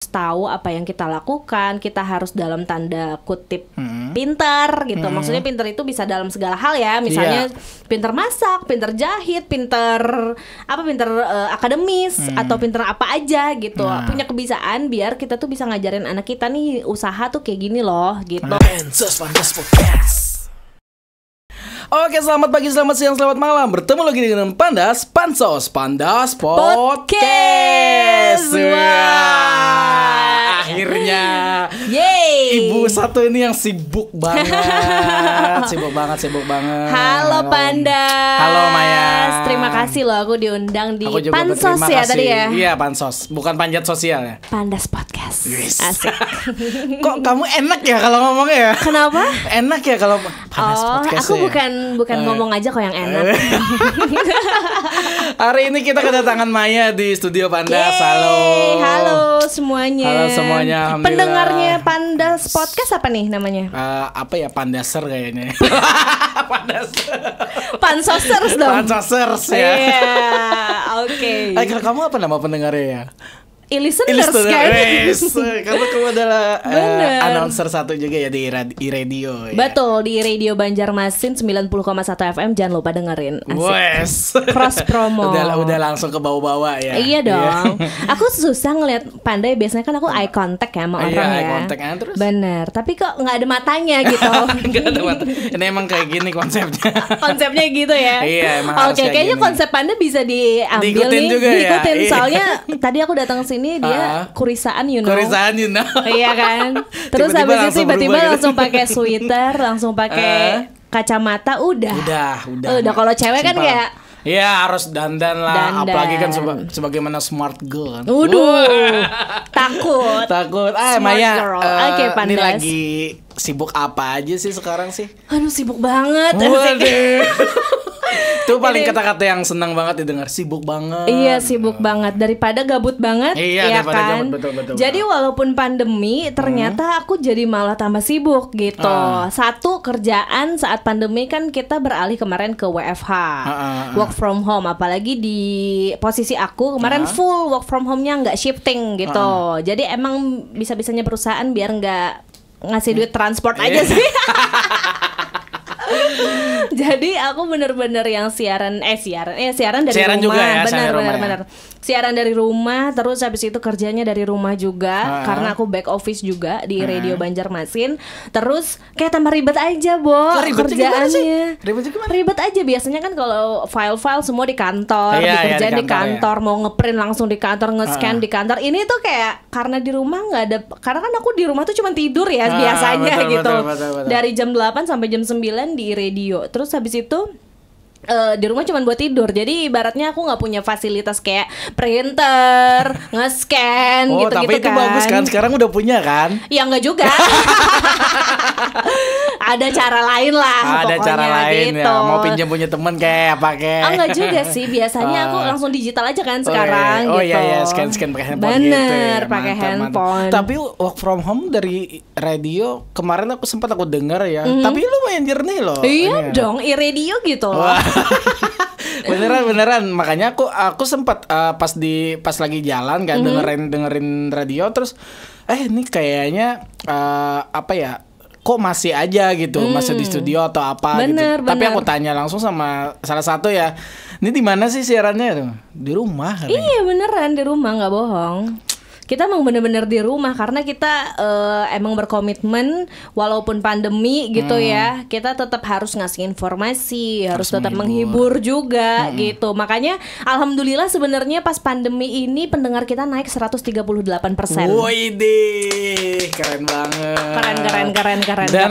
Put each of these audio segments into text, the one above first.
tahu apa yang kita lakukan, kita harus dalam tanda kutip pintar gitu. Maksudnya pintar itu bisa dalam segala hal ya. Misalnya pintar masak, pintar jahit, pintar akademis atau pintar apa aja gitu. Punya kebiasaan biar kita tuh bisa ngajarin anak kita nih usaha tuh kayak gini loh gitu. Pandas Podcast. Oke, selamat pagi, selamat siang, selamat malam. Bertemu lagi dengan Pandas Podcast. Wah, akhirnya. Yeay. Ibu satu ini yang sibuk banget. Sibuk banget. Halo Pandas. Halo Maya. Terima kasih loh aku diundang di Aku juga Pansos berterima ya kasih. tadi ya. Iya, Pansos, bukan panjat sosial ya. Pandas Podcast. Yes. Asik. Kok kamu enak ya kalau ngomongnya ya? Kenapa? Enak ya kalau Pandas Podcast. Aku bukan ngomong aja kok yang enak. Hari ini kita kedatangan Maya di studio Pandas. Yeay, halo semuanya. Halo semuanya, alhamdulillah. Pendengarnya Pandas Podcast apa nih namanya? Apa ya, Pandaser kayaknya. Pansosers dong. Pansosers ya. Iya, oke. Kalau kamu apa nama pendengarnya ya? Listeners kan? Yes. Karena kamu adalah Bener. announcer satu juga ya di radio ya. Betul, di Radio Banjarmasin 90,1 FM, jangan lupa dengerin. Asik. Wes. Cross promo. Udah langsung ke bawah-bawah ya. Iya dong. Aku susah ngeliat Pandai, biasanya kan aku eye contact ya sama orang ya. Eye contact terus. Bener, tapi kok nggak ada matanya gitu. Nggak ada mata. Ini emang kayak gini konsepnya. Konsepnya gitu ya. Iya, emang harus Oke, kayak kayaknya gini. konsep Pandai bisa diambil Diikutin nih. juga ya? Diikutin, Iya. soalnya tadi aku datang sini dia kurisaan, you know. Kurisaan, you know. Iya kan. Terus Tiba-tiba habis itu langsung tiba-tiba berubah gitu. langsung pakai sweater, langsung pakai kacamata, udah. Udah kalau cewek kan Simpel. kayak ya harus dandan lah. Dandan. Apalagi kan sebagaimana smart girl kan. takut. Maya, Smart girl. Oke, ini Pandas. lagi sibuk apa aja sih sekarang sih? Aduh, sibuk banget. Waduh. Itu paling kata-kata yang senang banget didengar, sibuk banget. Iya, sibuk banget daripada gabut banget. Iya, ya daripada kan? gabut, betul. Jadi walaupun pandemi, ternyata aku jadi malah tambah sibuk gitu. Satu, kerjaan saat pandemi kan kita beralih kemarin ke WFH, work from home. Apalagi di posisi aku kemarin full work from home-nya, nggak shifting gitu. Jadi emang bisa-bisanya perusahaan biar nggak ngasih duit transport aja sih. Jadi aku bener-bener yang siaran dari Siaran rumah. juga ya, bener. Siaran dari rumah, terus habis itu kerjanya dari rumah juga, karena aku back office juga di Radio Banjarmasin. Terus kayak tambah ribet aja, kerjaannya. Ribet aja, biasanya kan kalau file-file semua di kantor, dikerjain di kantor, mau ngeprint langsung di kantor, nge-scan di kantor. Ini tuh kayak karena di rumah nggak ada, karena kan aku di rumah tuh cuma tidur ya biasanya gitu. Betul. Dari jam 8 sampai jam 9 di radio. Terus habis itu di rumah cuma buat tidur. Jadi ibaratnya aku nggak punya fasilitas kayak printer, nge-scan gitu-gitu tapi itu bagus kan. Sekarang udah punya kan? Ya enggak juga. Ada cara lain lah. Ada pokoknya cara lain gitu. ya. Mau pinjam punya teman kayak pakai. Enggak juga sih. Biasanya aku langsung digital aja kan sekarang Oh gitu. iya, scan pakai handphone Bener, gitu ya. pakai handphone. Tapi work from home dari radio kemarin aku sempat dengar ya. Tapi lumayan jernih loh. Iya dong, radio gitu loh. beneran makanya aku sempat pas lagi jalan kan dengerin radio, terus ini kayaknya apa ya, kok masih aja gitu, masih di studio atau apa gitu. Tapi aku tanya langsung sama salah satu ya, ini di mana sih siarannya tuh? Di rumah katanya. Iya beneran di rumah, nggak bohong. Kita emang bener-bener di rumah karena kita emang berkomitmen walaupun pandemi gitu ya, kita tetap harus ngasih informasi, harus tetap menghibur juga gitu. Makanya alhamdulillah sebenarnya pas pandemi ini pendengar kita naik 138%. Woi deh, keren banget. Keren. Dan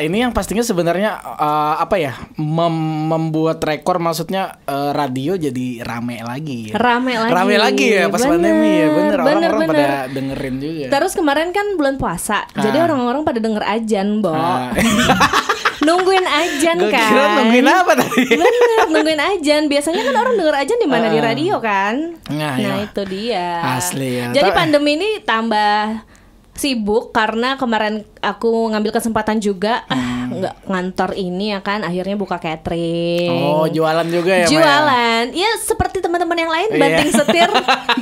ini yang pastinya sebenarnya apa ya, membuat rekor, maksudnya radio jadi rame lagi. Rame lagi ya pas pandemi ya, bener. Orang-orang bener. pada dengerin juga. Terus kemarin kan bulan puasa, jadi orang-orang pada denger ajan, Bo. Nungguin ajan Gua kan. kira nungguin apa tadi? Bener, nungguin ajan. Biasanya kan orang denger ajan di mana, di radio kan. Nah, itu dia. Asli ya. Jadi pandemi ini tambah sibuk karena kemarin aku ngambil kesempatan juga nggak ngantor ini ya kan, akhirnya buka catering. Oh, jualan juga ya, jualan ya seperti teman-teman yang lain, banting setir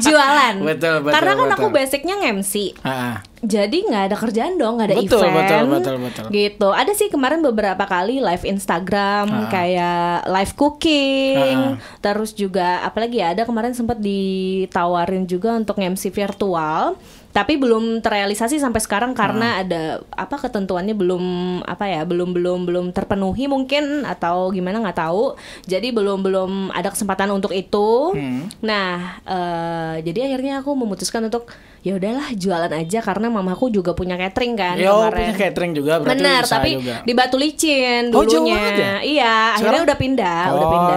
jualan. Betul, karena kan aku basicnya nge-MC. Jadi nggak ada kerjaan dong, nggak ada event. Betul. Gitu. Ada sih kemarin beberapa kali live Instagram, kayak live cooking. Terus juga apalagi ya, ada kemarin sempat ditawarin juga untuk MC virtual. Tapi belum terrealisasi sampai sekarang karena ada ketentuannya belum terpenuhi mungkin atau gimana nggak tahu. Jadi belum ada kesempatan untuk itu. Nah, jadi akhirnya aku memutuskan untuk ya udahlah jualan aja karena mamaku juga punya catering kan kemarin. Punya catering juga berarti. Benar, tapi juga di Batu Licin dulunya. Iya, akhirnya udah pindah.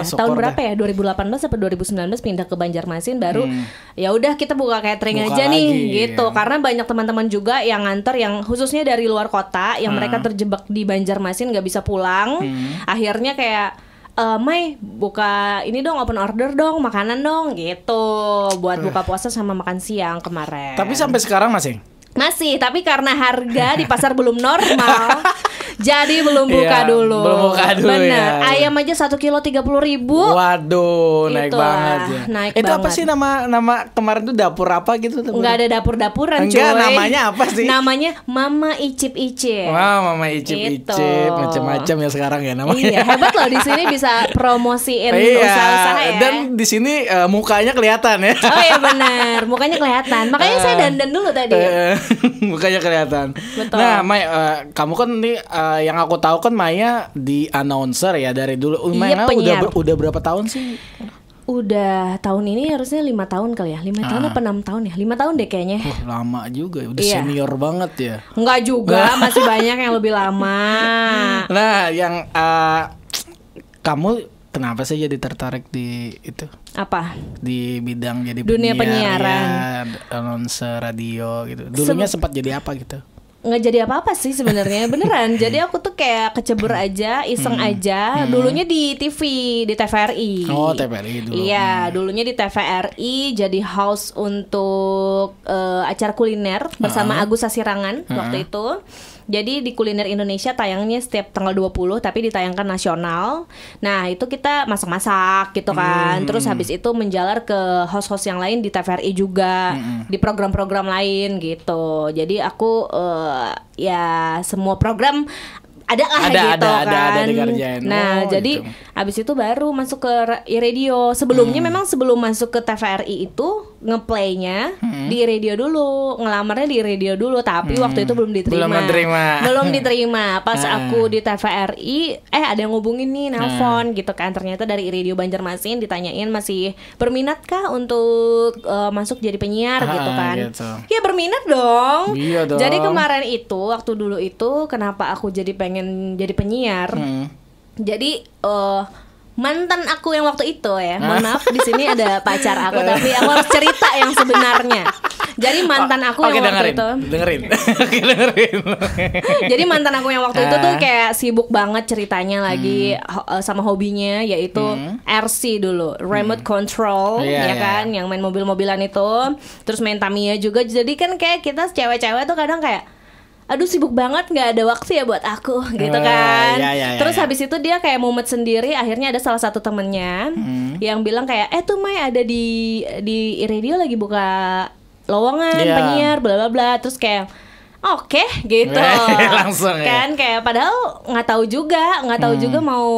Tahun berapa ya? 2018 atau 2019 pindah ke Banjarmasin baru ya udah kita buka catering aja nih gitu. Karena banyak teman-teman juga yang nganter yang khususnya dari luar kota yang mereka terjebak di Banjarmasin nggak bisa pulang. Akhirnya kayak Mai buka ini dong, open order dong, makanan dong gitu buat buka puasa sama makan siang kemarin. Tapi sampai sekarang masih, tapi karena harga di pasar belum normal, jadi belum buka dulu. Belum buka dulu. Bener. Ya. Ayam aja 1 kilo 30.000. Waduh, naik banget ya. Naik itu banget. Apa sih nama kemarin tuh dapur apa gitu? Nggak ada dapur-dapuran, cuy. Enggak, namanya apa sih? Namanya Mama Icip-Icip. Wah, Mama Icip-Icip, macam-macam ya sekarang ya namanya. Iya, hebat loh di sini bisa promosiin usaha-usaha ya. Dan di sini mukanya kelihatan ya. Oh iya benar, mukanya kelihatan. Makanya saya dandan dulu tadi. Mukanya kelihatan. Betul. Nah, Mai, kamu kan nih yang aku tahu kan Maya di announcer ya dari dulu. Iya, udah berapa tahun sih? Udah tahun ini harusnya 5 tahun kali ya. 5 tahun apa 6 tahun ya? 5 tahun deh kayaknya. Lama juga, udah senior banget ya. Enggak juga, masih banyak yang lebih lama. Nah, yang kamu kenapa sih jadi tertarik di itu? Apa? Di bidang jadi dunia penyiaran, announcer radio gitu. Dulunya sempat jadi apa gitu? Nggak jadi apa-apa sih sebenarnya, beneran. Jadi aku tuh kayak kecebur aja, iseng aja. Dulunya di TV, di TVRI. Oh, TVRI dulu. Iya, dulunya di TVRI jadi host untuk acara kuliner bersama Agus Sasirangan waktu itu. Jadi di Kuliner Indonesia tayangnya setiap tanggal 20 tapi ditayangkan nasional. Nah, itu kita masak-masak gitu kan. Terus habis itu menjalar ke host-host yang lain di TVRI juga, di program-program lain gitu. Jadi aku ya semua program ada gitu kan. Ada dikerjain. Nah, jadi gitu. abis itu baru masuk ke radio. Sebelumnya memang sebelum masuk ke TVRI itu ngeplaynya di radio dulu, ngelamarnya di radio dulu. Tapi waktu itu belum diterima. Belum diterima. Pas aku di TVRI, ada yang ngubungin nih, nelpon gitu kan. Ternyata dari radio Banjarmasin ditanyain masih berminatkah untuk masuk jadi penyiar gitu kan. Gitu. Ya berminat dong. Iya dong. Jadi kemarin itu waktu dulu itu kenapa aku jadi pengen jadi penyiar. Jadi mantan aku yang waktu itu ya, mohon maaf di sini ada pacar aku tapi aku harus cerita yang sebenarnya. Jadi mantan aku yang waktu itu dengerin. Jadi mantan aku yang waktu itu tuh kayak sibuk banget ceritanya lagi sama hobinya yaitu RC dulu, remote control ya kan, yang main mobil-mobilan itu. Terus main Tamiya juga. Jadi kan kayak kita cewek-cewek tuh kadang kayak aduh sibuk banget, nggak ada waktu ya buat aku gitu kan. Terus habis itu dia kayak mumet sendiri. Akhirnya ada salah satu temennya yang bilang kayak tuh Mai ada di radio lagi buka lowongan penyiar bla bla bla. Terus kayak oke, gitu langsung kan kayak padahal nggak tahu juga mau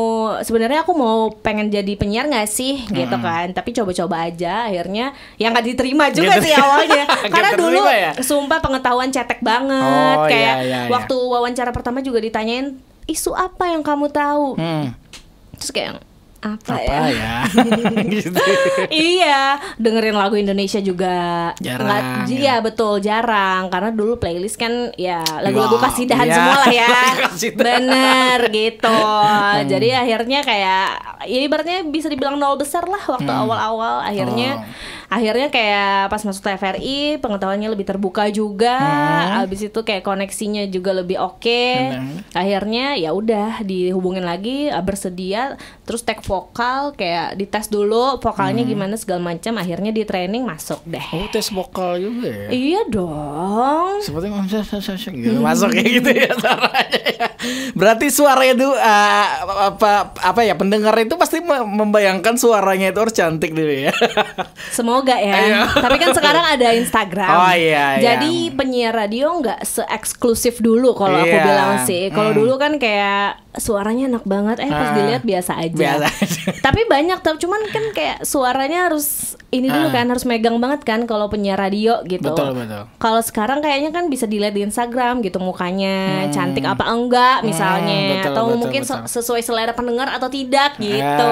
sebenarnya aku mau pengen jadi penyiar nggak sih gitu kan, tapi coba-coba aja. Akhirnya yang nggak diterima juga sih awalnya karena dulu sumpah pengetahuan cetek banget. Waktu wawancara pertama juga ditanyain isu apa yang kamu tahu, terus kayak apa ya? Gitu. Iya, dengerin lagu Indonesia juga jarang. Iya betul, jarang. Karena dulu playlist kan ya lagu-lagu kasidahan semua lah ya. Bener gitu. Jadi akhirnya kayak ya ibaratnya bisa dibilang nol besar lah waktu awal-awal. Akhirnya kayak pas masuk TVRI pengetahuannya lebih terbuka juga. Abis itu kayak koneksinya juga lebih oke. Akhirnya ya udah dihubungin lagi, bersedia, terus tag vokal, kayak dites dulu vokalnya gimana segala macam. Akhirnya di training masuk deh. Oh, tes vokal juga ya? Iya dong. Seperti gitu, masuk kayak gitu ya caranya ya. Berarti suaranya itu apa ya, pendengar itu pasti membayangkan suaranya itu harus cantik dulu ya. Semoga ya. Tapi kan sekarang ada Instagram. Oh iya. Jadi penyiar radio nggak se-eksklusif dulu kalau aku bilang sih. Kalau dulu kan kayak suaranya enak banget, pas dilihat biasa aja. Tapi banyak, cuman kan kayak suaranya harus ini dulu kan, harus megang banget kan kalau penyiar radio gitu. Betul. Kalau sekarang kayaknya kan bisa dilihat di Instagram gitu mukanya cantik apa enggak misalnya, atau mungkin sesuai selera pendengar atau tidak gitu.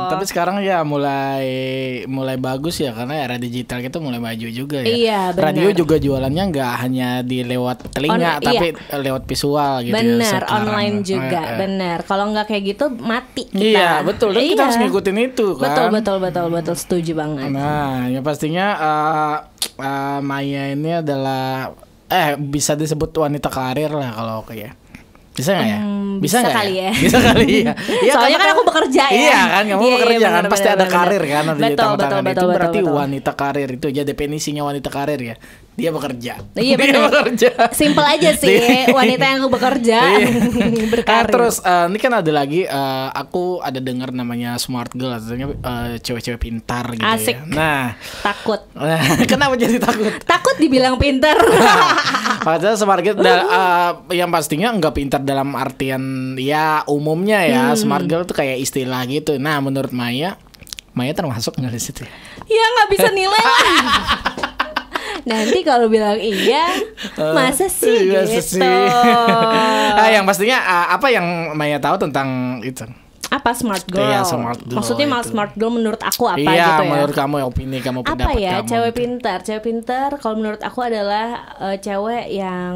Tapi sekarang ya mulai bagus ya, karena era digital gitu mulai maju juga ya. Iya, benar. Radio juga jualannya nggak hanya di lewat telinga, tapi lewat visual gitu. Benar, online juga. Benar. Kalau nggak kayak gitu mati kita. Iya, betul. Dan kita harus ngikutin itu kan. Betul, setuju banget. Nah, ya pastinya Maya ini adalah bisa disebut wanita karir lah kalau oke ya. Bisa nggak ya? Bisa kali ya. Bisa kali ya. Soalnya kan aku bekerja ya. Iya kan, kamu bekerja kan, pasti ada karir kan. Betul. Itu berarti wanita karir itu ya definisinya wanita karir ya. Dia bekerja. Iya benar. Simpel aja sih, wanita yang bekerja berkarir. Terus ini kan ada lagi, aku ada dengar namanya smart girl, artinya cewek-cewek pintar gitu. Asik. Ya. Nah, takut. Kenapa jadi takut? Takut dibilang pintar. Padahal smart girl yang pastinya nggak pintar dalam artian ya umumnya ya. Smart girl itu kayak istilah gitu. Nah, menurut Maya termasuk nggak di situ? Ya nggak bisa nilai. Nanti kalau bilang iya, masa sih gitu. Yang pastinya apa yang Maya tahu tentang itu? Apa smart girl? Iya, smart girl. Maksudnya smart girl menurut aku apa gitu ya? Menurut kamu, opini kamu, pendapat apa ya, kamu. Cewek pintar kalau menurut aku adalah cewek yang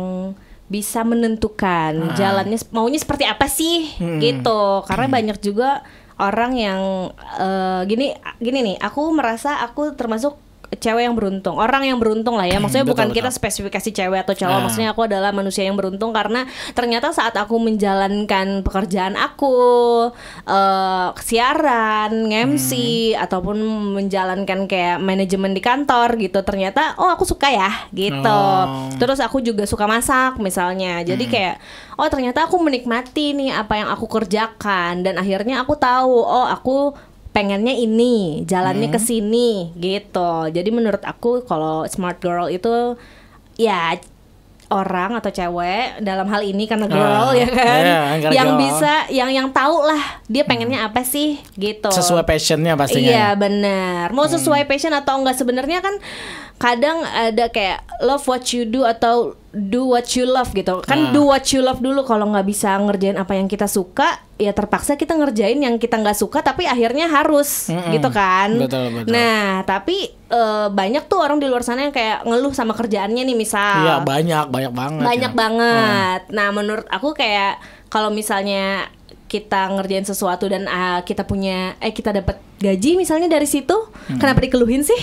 bisa menentukan jalannya maunya seperti apa sih gitu. Karena banyak juga orang yang gini nih, aku merasa aku termasuk cewek yang beruntung, orang yang beruntung lah ya. Maksudnya bukan kita spesifikasi cewek atau cowok. Maksudnya aku adalah manusia yang beruntung karena ternyata saat aku menjalankan pekerjaan aku, siaran, MC ataupun menjalankan kayak manajemen di kantor gitu, ternyata aku suka ya gitu. Terus aku juga suka masak misalnya. Jadi kayak ternyata aku menikmati nih apa yang aku kerjakan, dan akhirnya aku tahu aku pengennya ini, jalannya ke sini gitu. Jadi menurut aku kalau smart girl itu ya orang atau cewek dalam hal ini karena girl ya kan, yang girl. Bisa yang tahu lah dia pengennya apa sih gitu. Sesuai passionnya pastinya. Iya benar. Mau sesuai passion atau enggak, sebenarnya kan kadang ada kayak love what you do atau do what you love gitu. Kan do what you love dulu. Kalau nggak bisa ngerjain apa yang kita suka, ya terpaksa kita ngerjain yang kita nggak suka, tapi akhirnya harus gitu kan. Betul. Nah tapi banyak tuh orang di luar sana yang kayak ngeluh sama kerjaannya nih misal. Iya banyak banget. Banyak banget. Nah menurut aku kayak kalau misalnya kita ngerjain sesuatu dan kita punya kita dapat gaji misalnya dari situ, kenapa dikeluhin sih?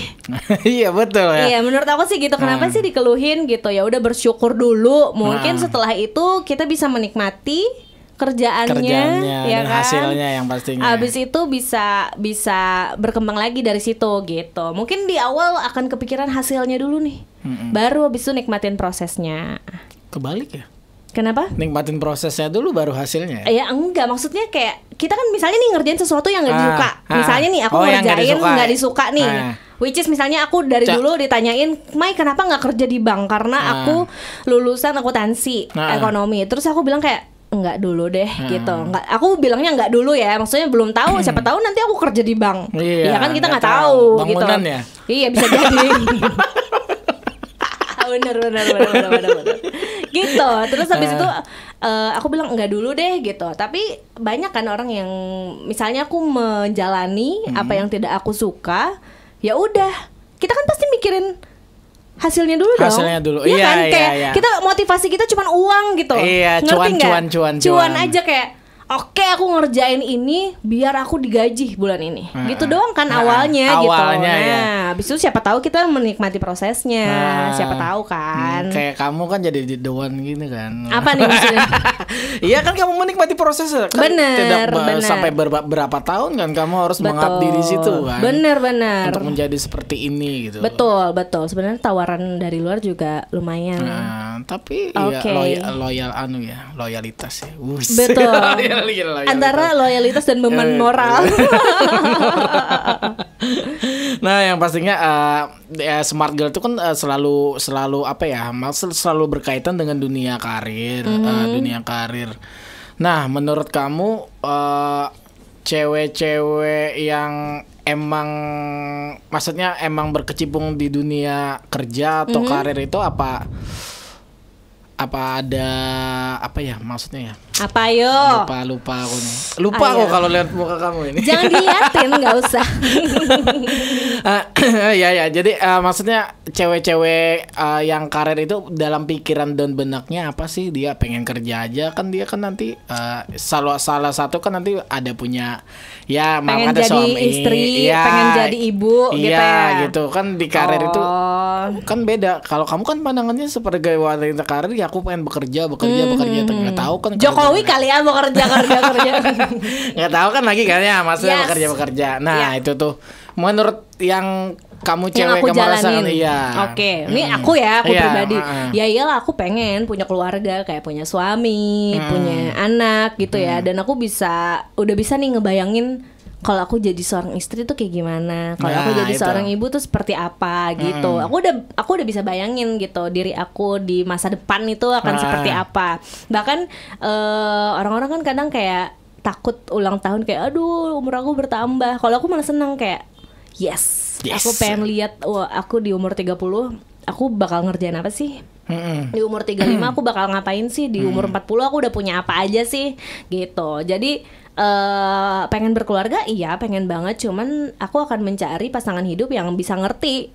Iya betul ya. Iya menurut aku sih gitu. Kenapa sih dikeluhin gitu? Ya udah bersyukur dulu. Mungkin setelah itu kita bisa menikmati kerjaannya ya dan kan? Hasilnya yang pastinya. Abis itu bisa berkembang lagi dari situ gitu. Mungkin di awal akan kepikiran hasilnya dulu nih, baru abis itu nikmatin prosesnya. Kebalik ya? Kenapa? Nikmatin prosesnya dulu baru hasilnya. Ya enggak, maksudnya kayak kita kan misalnya nih ngerjain sesuatu yang nggak disuka. Misalnya nih aku ngerjain nggak disuka nih. Which is misalnya aku dari dulu ditanyain, Mai kenapa nggak kerja di bank? Karena aku lulusan akuntansi ekonomi. Terus aku bilang kayak enggak dulu deh gitu. Enggak, aku bilangnya enggak dulu ya. Maksudnya belum tahu, siapa tahu nanti aku kerja di bank. Iya kan kita nggak tahu gitu. Ya? Iya bisa jadi. Bener. Gitu. Terus habis itu aku bilang enggak dulu deh gitu. Tapi banyak kan orang yang misalnya aku menjalani apa yang tidak aku suka, ya udah, kita kan pasti mikirin hasilnya dulu dong. Hasilnya dulu. Iya kan? Kayak iya. kita motivasi kita cuma uang gitu. Iya, ngerti nggak? cuan Cuan aja kayak oke, aku ngerjain ini biar aku digaji bulan ini. Gitu doang kan awalnya gitu. Awalnya ya. Habis itu siapa tahu kita menikmati prosesnya. Siapa tahu kan. Kayak kamu kan jadi the one gini kan. Apa nih maksudnya? Iya kan kamu menikmati prosesnya kan. Bener. Sampai berapa tahun kan kamu harus mengabdi di situ kan. Bener. Untuk menjadi seperti ini gitu. Betul. Sebenarnya tawaran dari luar juga lumayan. Tapi loyalitas ya. Betul. Antara loyalitas dan beban moral. Nah, yang pastinya smart girl itu kan selalu apa ya? Selalu berkaitan dengan dunia karir, Nah, menurut kamu cewek-cewek yang emang berkecimpung di dunia kerja atau karir itu apa ada apa ya maksudnya ya? Apa yo? Lupa aku nih. Lupa aku kalau lihat muka kamu ini. Jangan diliatin, nggak usah. Ya. Jadi maksudnya cewek-cewek yang karir itu dalam pikiran dan benaknya apa sih? Dia pengen kerja aja kan, dia kan nanti salah satu kan nanti ada punya pengen ada jadi suami, istri, pengen jadi ibu gitu ya. Gitu kan di karir itu kan beda. Kalau kamu kan pandangannya sebagai wanita karir, ya aku pengen bekerja. Nggak tahu kan. Jokowi kali ya bekerja. Nggak tahu kan lagi kan ya, maksudnya bekerja. Nah itu tuh menurut yang kamu cewek aku merasakan, Oke. Ini aku pribadi. Ya iyalah, aku pengen punya keluarga, kayak punya suami, punya anak gitu ya. Dan aku udah bisa nih ngebayangin kalau aku jadi seorang istri tuh kayak gimana, kalau aku jadi seorang ibu tuh seperti apa gitu. Aku udah bisa bayangin gitu diri aku di masa depan itu akan seperti apa. Bahkan orang-orang kan kadang kayak takut ulang tahun, kayak aduh umur aku bertambah. Kalau aku malah senang kayak yes. Aku pengen lihat aku di umur 30 aku bakal ngerjain apa sih. Di umur 35 aku bakal ngapain sih. Di umur 40 aku udah punya apa aja sih gitu. Jadi pengen berkeluarga, iya pengen banget. Cuman aku akan mencari pasangan hidup yang bisa ngerti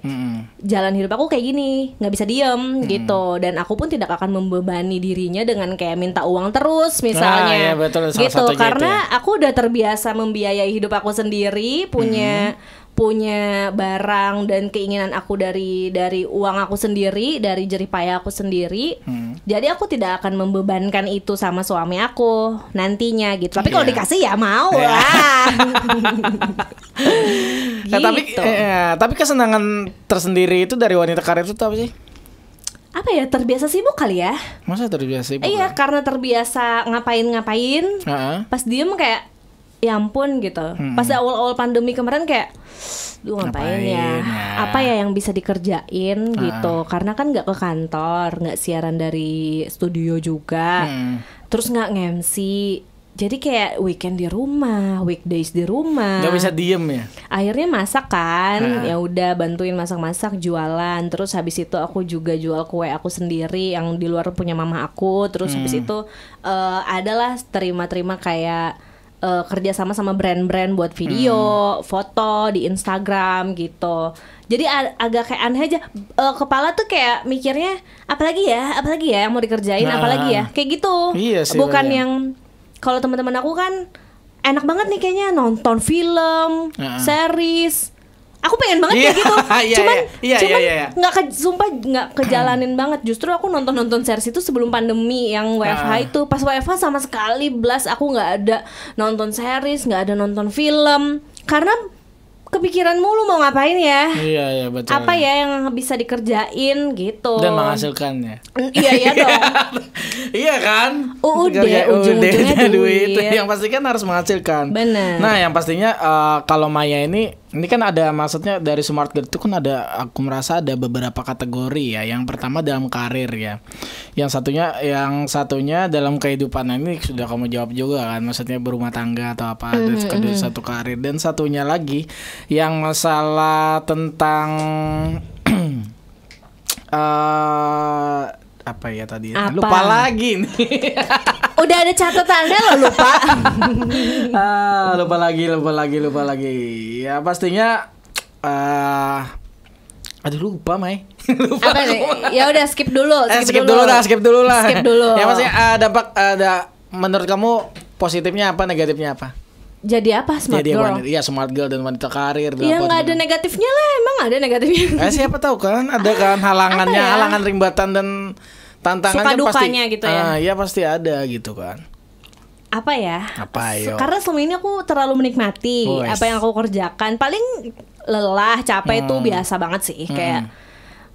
jalan hidup aku kayak gini, nggak bisa diem gitu. Dan aku pun tidak akan membebani dirinya dengan kayak minta uang terus misalnya. Betul, gitu. Karena aku udah terbiasa membiayai hidup aku sendiri, punya barang dan keinginan aku dari uang aku sendiri, dari jerih payah aku sendiri. Jadi aku tidak akan membebankan itu sama suami aku nantinya gitu. Tapi kalau dikasih ya mau lah. Gitu. Tapi kesenangan tersendiri itu dari wanita karir itu apa sih? Apa ya, terbiasa sibuk kali ya? Masa terbiasa sibuk? Iya, karena terbiasa ngapain. Pas diem kayak ya ampun gitu. Pas awal-awal pandemi kemarin kayak ngapain ya? Apa ya yang bisa dikerjain gitu. Karena kan gak ke kantor, gak siaran dari studio juga. Terus gak nge-MC. Jadi kayak weekend di rumah, weekdays di rumah. Gak bisa diem ya? Akhirnya masak kan, ya udah bantuin masak-masak, jualan. Terus habis itu aku juga jual kue aku sendiri yang di luar punya mama aku. Terus habis itu adalah terima-terima kayak kerja sama brand-brand buat video, foto di Instagram gitu. Jadi agak kayak aneh aja, kepala tuh kayak mikirnya apalagi ya yang mau dikerjain, apalagi ya kayak gitu. Iya sih, bukan yang kalau teman-teman aku kan enak banget nih kayaknya nonton film, series. Aku pengen banget kayak gitu. Cuman sumpah nggak kejalanin banget. Justru aku nonton series itu sebelum pandemi yang WFH itu. Pas WFH sama sekali aku nggak ada nonton series, nggak ada nonton film. Karena kepikiran mulu mau ngapain ya. Iya betul. Apa ya yang bisa dikerjain gitu. Dan menghasilkannya. Iya dong. Iya kan? Ujung-ujungnya duit. Yang pasti kan harus menghasilkan. Bener. Nah yang pastinya kalau Maya ini kan ada, maksudnya dari Smart Girl itu kan ada, aku merasa ada beberapa kategori ya. Yang pertama dalam karir ya. Yang satunya dalam kehidupan. Ini sudah kamu jawab juga kan. Maksudnya berumah tangga atau apa. Ada satu karir. Dan satunya lagi yang masalah tentang apa ya tadi? Lupa lagi nih. Udah ada catatannya lo lupa. Lupa lagi. Ya pastinya aduh lupa Mai. Lupa. Apa nih? Ya udah skip dulu. Skip dulu lah. Ya maksudnya dampak ada, menurut kamu positifnya apa, negatifnya apa? Jadi apa smart girl? Iya, smart girl dan wanita karir. Iya, nggak ada negatifnya lah, emang ada negatifnya. Siapa tahu kan, ada kan halangannya, halangan rimbatan dan tantangannya suka pasti. Dukanya gitu ya. Iya pasti ada gitu kan. Apa ya? Ayo. Karena selama ini aku terlalu menikmati apa yang aku kerjakan. Paling lelah, capek itu biasa banget sih. Kayak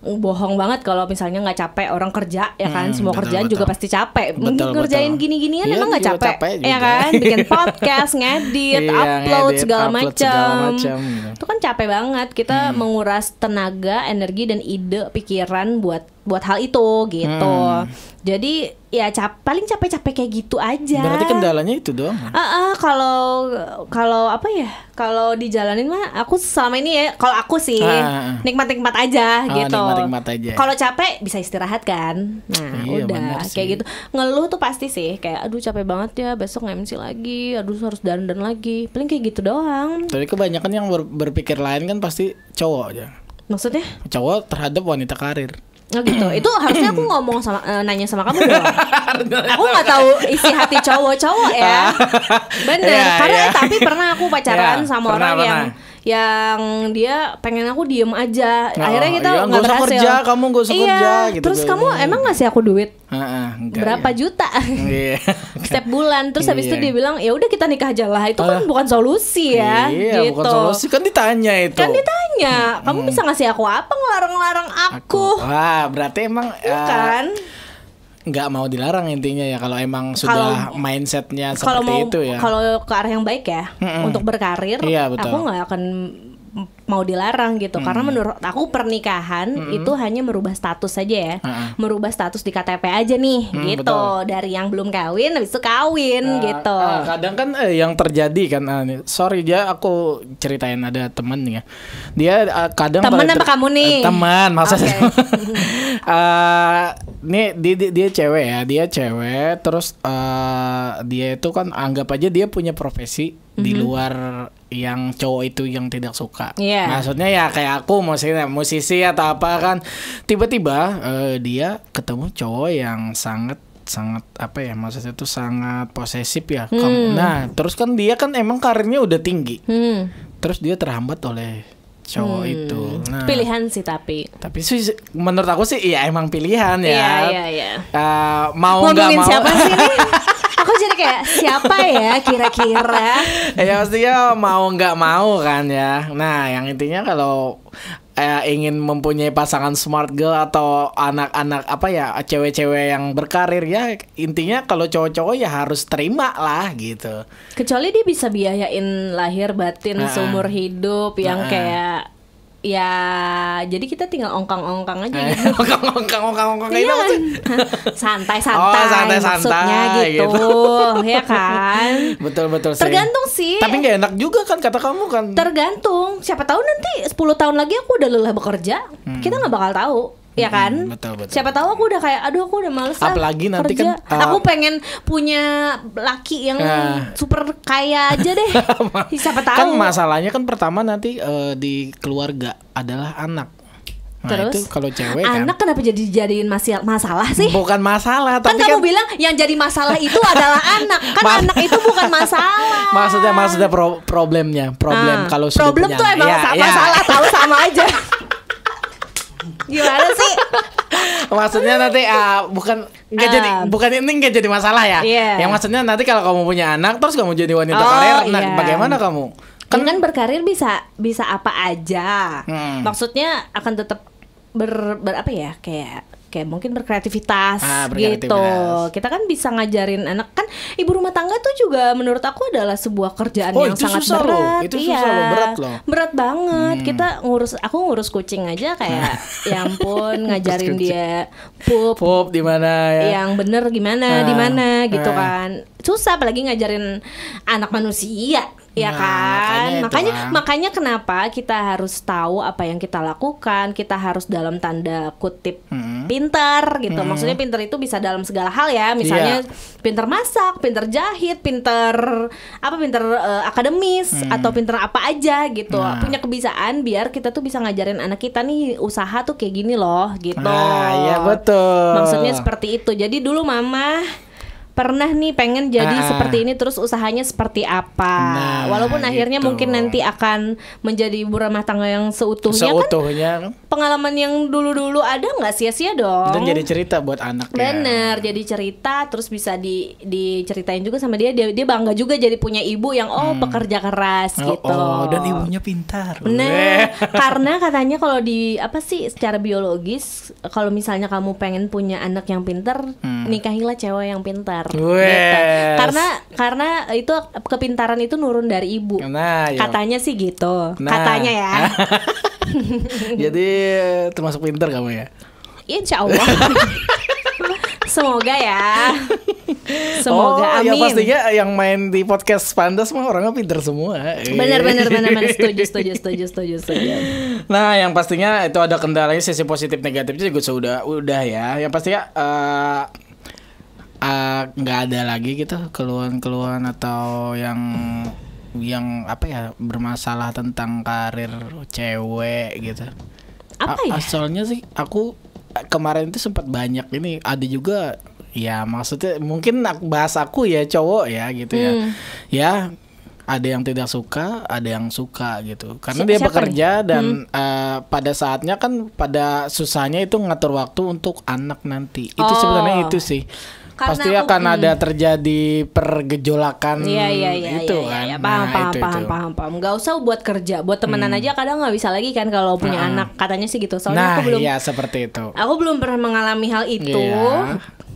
bohong banget kalau misalnya nggak capek orang kerja ya kan, semua kerjaan juga pasti capek. Mungkin ngerjain gini-ginian emang nggak capek ya kan, bikin podcast, ngedit, upload segala macam. Itu kan capek banget. Kita menguras tenaga, energi dan ide, pikiran buat hal itu gitu. Jadi ya paling capek-capek kayak gitu aja. Berarti kendalanya itu doang. Kalau apa ya? Kalau dijalanin mah aku selama ini ya, kalau aku sih nikmat-nikmat aja gitu. Nikmat-nikmat aja. Kalau capek bisa istirahat kan. Nah, udah kayak gitu. Ngeluh tuh pasti sih kayak aduh capek banget ya, besok nge-MC lagi, aduh harus dandan lagi. Paling kayak gitu doang. Tapi kebanyakan yang berpikir lain kan pasti cowok aja. Maksudnya? Cowok terhadap wanita karir. Oh gitu. Itu harusnya aku ngomong sama nanya sama kamu dong. Aku nggak tahu isi hati cowok-cowok ya. Bener. Karena tapi pernah aku pacaran sama orang yang dia pengen aku diem aja. Akhirnya kita nggak berhasil. Kerja, kamu gak usah kerja gitu. Terus kamu emang ngasih aku duit berapa juta setiap bulan. Terus habis itu dia bilang ya udah kita nikah aja lah. Itu kan bukan solusi ya. Iya, gitu. bukan solusi, kan ditanya itu. Kan ditanya, kamu bisa ngasih aku apa, ngelarang-larang aku. Wah, berarti emang kan nggak mau dilarang intinya ya, kalau emang sudah mindsetnya seperti itu ya. Kalau ke arah yang baik ya, untuk berkarir, aku nggak akan mau dilarang gitu. Karena menurut aku pernikahan itu hanya merubah status saja ya, merubah status di KTP aja nih, gitu. Betul. Dari yang belum kawin, habis itu kawin gitu. Kadang kan yang terjadi kan, sorry ya aku ceritain, ada temen nih ya, dia kadang temen apa kamu nih? Teman, maksudnya. Nih dia cewek ya, terus dia itu kan anggap aja dia punya profesi di luar yang cowok itu yang tidak suka. Maksudnya ya kayak aku musisi atau apa kan, tiba-tiba dia ketemu cowok yang sangat apa ya, maksudnya itu sangat posesif ya. Nah terus kan dia kan emang karirnya udah tinggi, terus dia terhambat oleh cowok itu. Nah, pilihan sih tapi sih menurut aku sih ya emang pilihan ya. Iya. Mau nggak mau. Siapa sih nih? Aku jadi kayak siapa ya kira-kira? Ya pastinya mau nggak mau kan ya. Nah yang intinya kalau ingin mempunyai pasangan smart girl atau anak-anak apa ya, cewek-cewek yang berkarir ya, intinya kalau cowok-cowok ya harus terima lah gitu. Kecuali dia bisa biayain lahir batin seumur hidup yang kayak ya jadi kita tinggal ongkang-ongkang aja gitu. ongkang itu santai-santai maksudnya gitu. Ya kan. Betul sih. Tergantung sih. Tapi nggak enak juga kan kata kamu kan. Tergantung. Siapa tahu nanti 10 tahun lagi aku udah lelah bekerja. Kita nggak bakal tahu. Ya kan, betul. Siapa tahu aku udah kayak, aduh aku udah males apalagi nanti kerja. Kan aku pengen punya laki yang super kaya aja deh. Siapa tahu. Kan masalahnya kan pertama nanti di keluarga adalah anak. Nah, terus itu kalau cewek anak kan, kenapa jadiin masalah sih? Bukan masalah, kan tapi kamu bilang yang jadi masalah itu adalah anak. Kan anak itu bukan masalah. Maksudnya problem kalau sudah problem punya tuh emang masalah tahu sama aja. Gimana sih? Maksudnya nanti bukan ini nggak jadi masalah ya. Yang maksudnya nanti kalau kamu punya anak terus kamu jadi wanita karir, bagaimana kamu? Kan berkarir bisa apa aja. Maksudnya akan tetap apa ya, kayak mungkin berkreativitas gitu. Kita kan bisa ngajarin anak, kan ibu rumah tangga tuh juga menurut aku adalah sebuah kerjaan yang sangat berat. Itu susah loh, berat loh. Berat banget. Aku ngurus kucing aja kayak ya ampun, ngajarin dia pup di mana ya. Yang bener gimana, di mana gitu kan. Susah apalagi ngajarin anak manusia. Ya kan, makanya kenapa kita harus tahu apa yang kita lakukan. Kita harus dalam tanda kutip pintar gitu. Maksudnya pintar itu bisa dalam segala hal ya. Misalnya pintar masak, pintar jahit, pintar akademis atau pintar apa aja gitu. Punya kebiasaan biar kita tuh bisa ngajarin anak kita nih usaha tuh kayak gini loh gitu. Iya betul. Maksudnya seperti itu. Jadi dulu mama pernah nih pengen jadi seperti ini, terus usahanya seperti apa. Walaupun akhirnya gitu. mungkin nanti akan menjadi ibu rumah tangga yang seutuhnya kan. Pengalaman yang dulu-dulu ada nggak sia-sia dong. Dan jadi cerita buat anak. Bener, jadi cerita, terus bisa diceritain juga sama dia bangga juga jadi punya ibu yang pekerja keras gitu. Dan ibunya pintar. Nah, karena katanya kalau secara biologis, kalau misalnya kamu pengen punya anak yang pintar, nikahilah cewek yang pintar. Gitu. Karena itu kepintaran itu nurun dari ibu. Katanya sih gitu. Katanya ya. Jadi termasuk pintar kamu ya? Insya Allah. Semoga ya. Semoga amin. Yang pastinya yang main di podcast Pandas mah orangnya pintar semua. Benar. Setuju. Nah, yang pastinya itu ada kendalanya, sisi positif negatifnya juga udah ya. Yang pastinya nggak ada lagi gitu keluhan-keluhan atau yang bermasalah tentang karir cewek gitu. Soalnya sih aku kemarin itu sempat banyak ini, ada juga ya, maksudnya mungkin bahas aku ya cowok ya gitu ya. Ya ada yang tidak suka, ada yang suka gitu. Karena dia bekerja dan pada saatnya kan pada susahnya itu ngatur waktu untuk anak nanti. Itu sebenarnya itu sih. Karena pasti akan ada terjadi pergejolakan itu kan. Paham. Gak usah buat kerja, buat temenan aja kadang nggak bisa lagi kan kalau punya anak, katanya sih gitu. Soalnya aku belum. Iya seperti itu. Aku belum pernah mengalami hal itu.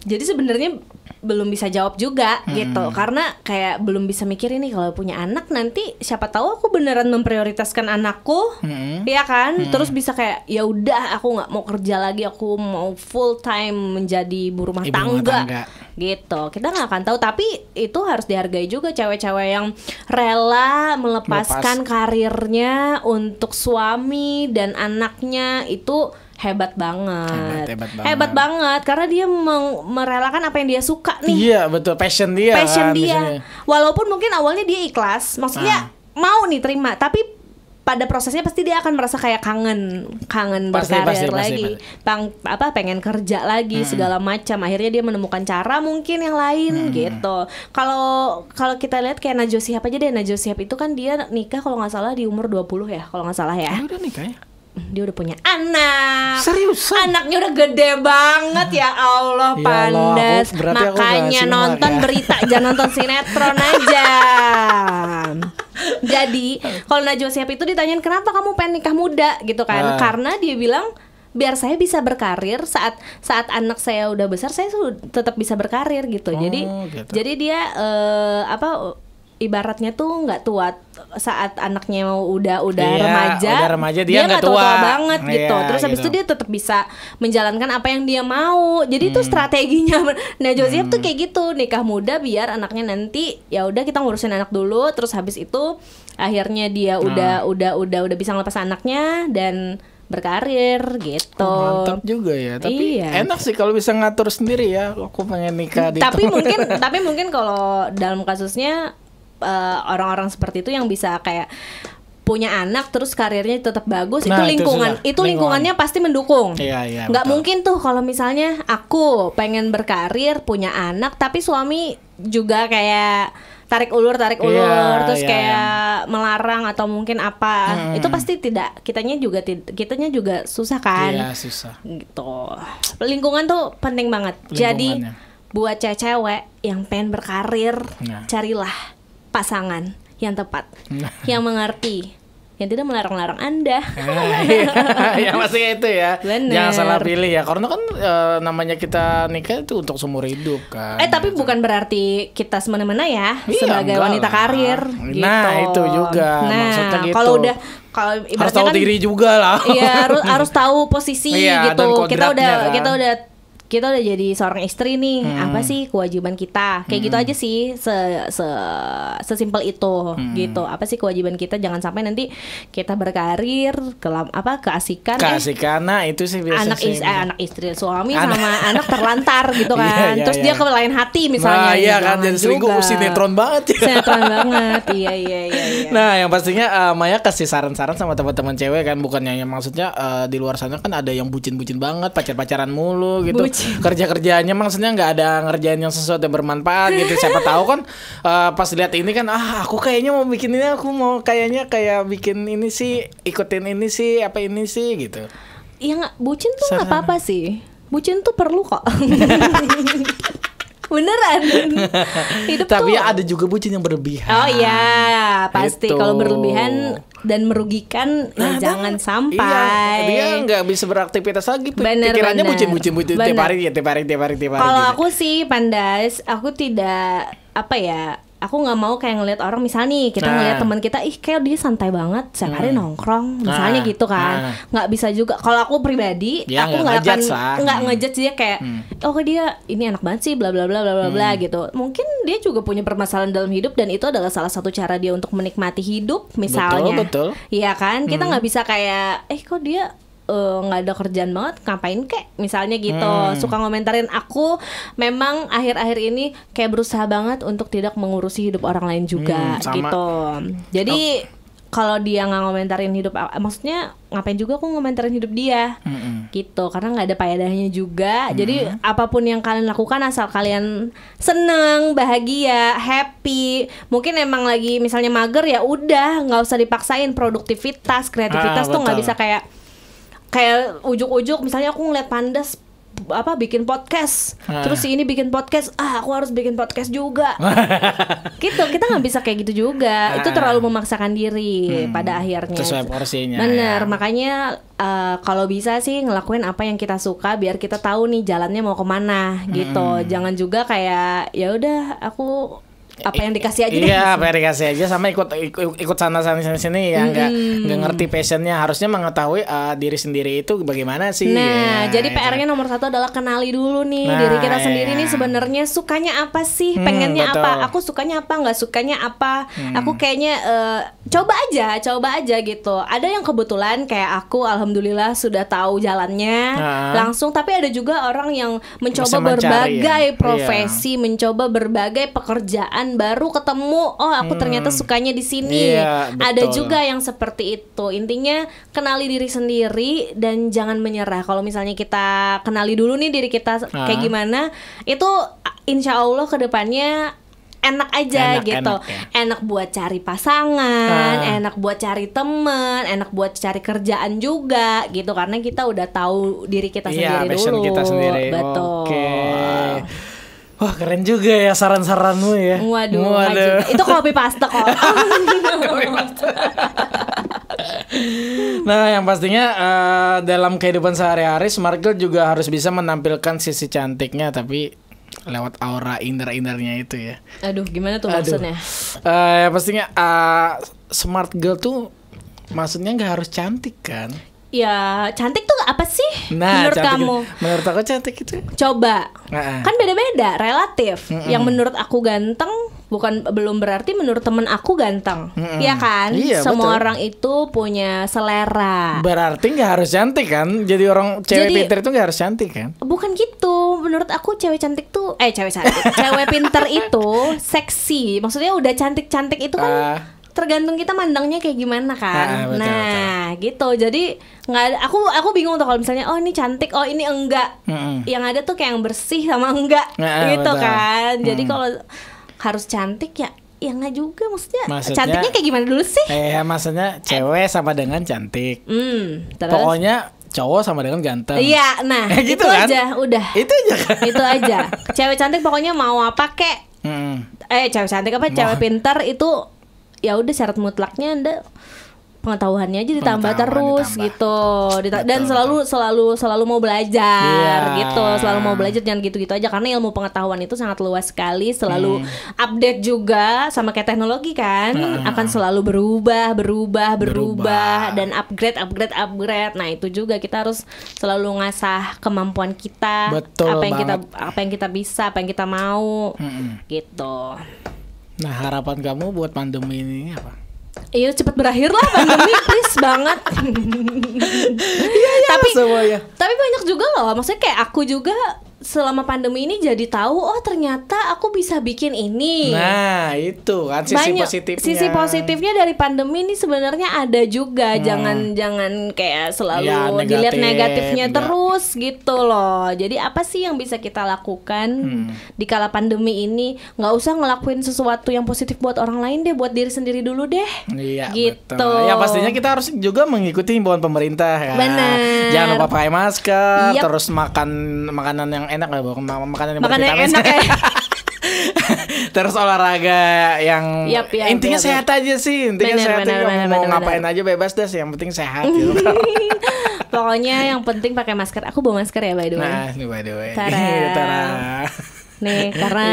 Jadi sebenarnya belum bisa jawab juga gitu, karena kayak belum bisa mikir ini kalau punya anak nanti siapa tahu aku beneran memprioritaskan anakku, ya kan, terus bisa kayak ya udah aku nggak mau kerja lagi, aku mau full time menjadi ibu rumah tangga gitu. Kita nggak akan tahu, tapi itu harus dihargai juga cewek-cewek yang rela melepaskan karirnya untuk suami dan anaknya. Itu hebat banget karena dia merelakan apa yang dia suka nih. Iya betul, passion dia. Walaupun mungkin awalnya dia ikhlas, maksudnya mau nih terima, tapi pada prosesnya pasti dia akan merasa kayak kangen berkarir lagi. Pengen kerja lagi segala macam. Akhirnya dia menemukan cara mungkin yang lain gitu. Kalau kita lihat kayak Najwa Shihab aja deh. Najwa Shihab itu kan dia nikah kalau nggak salah di umur 20 ya, kalau nggak salah ya. Udah nikah ya? Dia udah punya anak. Seriusan? Anaknya udah gede banget ya Allah, Pandas. Makanya nonton berita, jangan nonton sinetron aja. Jadi kalau Najwa Shihab itu ditanyain kenapa kamu pengen nikah muda gitu kan, karena dia bilang biar saya bisa berkarir saat anak saya udah besar, saya tetap bisa berkarir gitu. Jadi dia ibaratnya tuh nggak tua saat anaknya udah remaja dia nggak tua banget gitu. Terus habis itu dia tetap bisa menjalankan apa yang dia mau. Jadi itu strateginya Najwa Shihab tuh kayak gitu, nikah muda biar anaknya nanti ya udah kita ngurusin anak dulu, terus habis itu akhirnya dia udah bisa ngelepas anaknya dan berkarir gitu. Mantap juga ya. Tapi enak sih kalau bisa ngatur sendiri ya. Aku pengen nikah di tapi mungkin kalau dalam kasusnya orang-orang seperti itu yang bisa kayak punya anak terus karirnya tetap bagus, itu lingkungannya pasti mendukung. Nggak mungkin tuh kalau misalnya aku pengen berkarir punya anak tapi suami juga kayak tarik ulur terus kayak melarang atau mungkin apa. Itu pasti kitanya juga susah kan. Susah gitu. Lingkungan tuh penting banget. Jadi buat cewek yang pengen berkarir, carilah pasangan yang tepat, yang mengerti, yang tidak melarang-larang Anda. Ya masih itu ya. Bener. Jangan salah pilih ya. Karena kan namanya kita nikah itu untuk seumur hidup kan. Tapi bukan berarti kita semena-mena ya sebagai wanita karir. Gitu. Nah itu juga. Maksudnya gitu. Kalau harus tahu diri juga lah. Iya harus tahu posisi gitu. Kita udah jadi seorang istri nih, apa sih kewajiban kita? Kayak gitu aja sih, sesimpel itu gitu. Apa sih kewajiban kita? Jangan sampai nanti kita berkarir keasikan. Nah itu sih biasa anak istri suami sama anak terlantar gitu kan. Terus dia ke lain hati misalnya. Nah iya kan, jadi selingkuh sinetron banget ya. Sinetron banget. Iya. Nah, yang pastinya Maya kasih saran-saran sama teman-teman cewek kan, bukannya yang maksudnya di luar sana kan ada yang bucin-bucin banget, pacar-pacaran mulu gitu. Kerja-kerjanya maksudnya nggak ada ngerjain yang sesuatu yang bermanfaat gitu. Siapa tahu kan pas lihat ini kan, aku kayaknya mau bikin ini, aku mau kayaknya kayak bikin ini sih, ikutin ini sih, apa ini sih gitu. Ya nggak, bucin tuh nggak apa-apa sih. Bucin tuh perlu kok. Beneran. Hidup tapi tuh ada juga bucin yang berlebihan. Oh iya, pasti Gitu. kalau berlebihan dan merugikan ya jangan sampai. Iya, dia nggak bisa beraktivitas lagi. Bener, Pikirannya bener. bucin tiap hari. Kalau gitu. aku sih Pandas, aku tidak aku nggak mau kayak ngelihat orang misalnya nih kita ngelihat teman kita, kayak dia santai banget setiap hari nongkrong misalnya gitu kan, nggak bisa juga. Kalau aku pribadi, ya, aku nggak akan nggak ngejudge dia kayak dia ini enak banget sih bla bla bla bla bla bla gitu. Mungkin dia juga punya permasalahan dalam hidup dan itu adalah salah satu cara dia untuk menikmati hidup misalnya. Betul. Iya kan, kita nggak bisa kayak kok dia nggak ada kerjaan banget, ngapain kek misalnya gitu. Suka ngomentarin. Aku memang akhir-akhir ini kayak berusaha banget untuk tidak mengurusi hidup orang lain juga gitu. Jadi kalau dia nggak ngomentarin hidup, maksudnya ngapain juga aku ngomentarin hidup dia gitu, karena nggak ada faedahnya juga. Jadi apapun yang kalian lakukan asal kalian seneng, bahagia, happy. Mungkin emang lagi misalnya mager, ya udah nggak usah dipaksain. Produktivitas, kreativitas tuh nggak bisa kayak ujuk-ujuk. Misalnya aku ngeliat Pandas bikin podcast, terus si ini bikin podcast, aku harus bikin podcast juga. Gitu, kita nggak bisa kayak gitu juga. Itu terlalu memaksakan diri pada akhirnya. Sesuai porsinya. Bener, makanya kalau bisa sih ngelakuin apa yang kita suka, biar kita tahu nih jalannya mau kemana gitu. Jangan juga kayak ya udah aku apa yang dikasih aja deh. Iya, apa yang dikasih aja, sama ikut sana sini ya, nggak ngerti passionnya. Harusnya mengetahui diri sendiri itu bagaimana sih. Nah, jadi PR-nya nomor 1 adalah kenali dulu nih diri kita sendiri nih sebenarnya sukanya apa sih, pengennya apa, aku sukanya apa, nggak sukanya apa. Aku kayaknya coba aja gitu. Ada yang kebetulan kayak aku, alhamdulillah sudah tahu jalannya langsung. Tapi ada juga orang yang mencoba berbagai profesi, mencoba berbagai pekerjaan, baru ketemu aku ternyata sukanya di sini. Ada juga yang seperti itu. Intinya kenali diri sendiri dan jangan menyerah. Kalau misalnya kita kenali dulu nih diri kita kayak gimana, itu insya Allah kedepannya enak aja gitu. Enak buat cari pasangan, enak buat cari teman, enak buat cari kerjaan juga gitu, karena kita udah tahu diri kita sendiri dulu. Kita sendiri. Betul. Wah, keren juga ya saran-saranmu ya. Waduh. Itu copy paste kok. Nah, yang pastinya dalam kehidupan sehari-hari Smart Girl juga harus bisa menampilkan sisi cantiknya, tapi lewat aura inner-innernya itu ya. Aduh, gimana tuh maksudnya? Pastinya Smart Girl tuh maksudnya nggak harus cantik kan? Ya, cantik tuh apa sih menurut kamu? Menurut aku cantik itu. Coba. Kan beda-beda, relatif. Yang menurut aku ganteng belum berarti menurut temen aku ganteng. Iya kan? Iya, semua orang itu punya selera. Berarti nggak harus cantik kan? Jadi orang cewek pinter itu nggak harus cantik kan? Bukan gitu. Menurut aku cewek cantik tuh cewek pinter itu seksi. Maksudnya udah cantik-cantik itu kan tergantung kita mandangnya kayak gimana kan. Betul. Gitu. Jadi nggak ada, aku bingung tuh kalau misalnya ini cantik, ini enggak. Yang ada tuh kayak yang bersih sama enggak gitu betul. Kan. Jadi kalau harus cantik ya nggak juga, maksudnya cantiknya kayak gimana dulu sih? Maksudnya cewek sama dengan cantik. Terus? Pokoknya cowok sama dengan ganteng. Iya, nah gitu itu kan? Aja, udah. Itu aja kan? Itu aja. Cewek cantik pokoknya mau apa kek? Cewek cantik apa? Cewek pintar itu ya udah syarat mutlaknya Anda pengetahuannya aja ditambah terus gitu. Dan selalu mau belajar gitu. Selalu mau belajar, jangan gitu-gitu aja, karena ilmu pengetahuan itu sangat luas sekali, selalu update juga sama kayak teknologi kan. Akan selalu berubah dan upgrade. Nah, itu juga kita harus selalu ngasah kemampuan kita. Betul apa yang kita bisa, apa yang kita mau. Gitu. Nah, harapan kamu buat pandemi ini apa? Iya, cepet berakhir lah pandemi, please banget. Tapi banyak juga loh, maksudnya kayak aku juga selama pandemi ini jadi tahu, oh ternyata aku bisa bikin ini. Nah itu kan sisi positifnya. Sisi positifnya dari pandemi ini sebenarnya ada juga. Jangan kayak selalu dilihat negatifnya terus gitu loh. Jadi apa sih yang bisa kita lakukan di kala pandemi ini? Nggak usah ngelakuin sesuatu yang positif buat orang lain deh, buat diri sendiri dulu deh. Iya gitu. Betul. Ya pastinya kita harus juga mengikuti himbauan pemerintah ya. Benar. Jangan lupa pakai masker, terus makan makanan yang enak lah, makanan yang enak ya. Terus olahraga yang intinya sehat aja sih. Intinya sehat. Mau ngapain aja bebas deh, yang penting sehat gitu. Pokoknya yang penting pakai masker. Aku bawa masker ya by the way. Nah, ini by the way. Tara. Nih, karena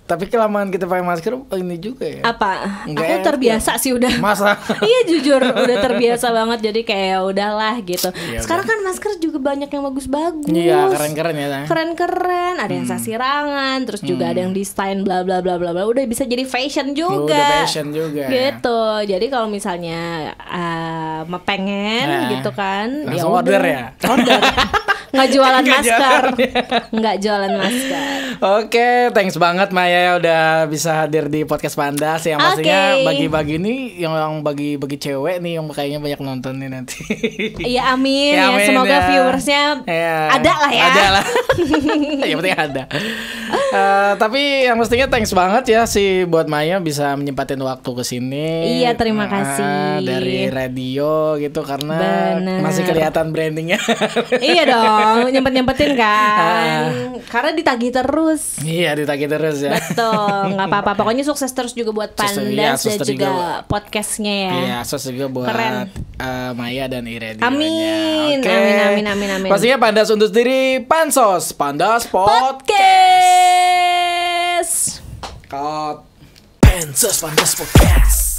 tapi kelamaan kita pakai masker ini juga ya. Apa? Aku terbiasa sih udah. Masa? Iya jujur udah terbiasa banget, jadi kayak udahlah gitu. Sekarang kan masker juga banyak yang bagus-bagus. Iya, keren-keren ya. Keren-keren, ada yang sasirangan, terus juga ada yang desain bla bla bla bla bla. Udah bisa jadi fashion juga. Udah fashion juga. Gitu. Jadi kalau misalnya pengen gitu kan, langsung order ya. Order. Nggak jualan masker. Nggak jualan masker. Oke, thanks banget Maya udah bisa hadir di podcast Pandas. Yang pastinya bagi-bagi nih, yang bagi-bagi cewek nih yang kayaknya banyak nonton nih nanti. Iya amin. Ya, semoga viewersnya ada lah ya. Ada lah. Yang penting ada. Tapi yang pastinya thanks banget ya sih buat Maya bisa menyempatin waktu ke sini. Iya, terima kasih. Dari radio gitu karena masih kelihatan brandingnya. Iya dong, nyempetin kan. Karena ditagih terus. Iya, ditagih terus ya. Betul, nggak apa-apa. Pokoknya sukses terus juga buat Pandas dan juga podcastnya ya. Iya, sukses juga buat Maya dan Iradio. Amin. Okay. Amin. Pastinya Pandas undur diri, Pansos, Pandas Podcast. Pansos Pandas Podcast.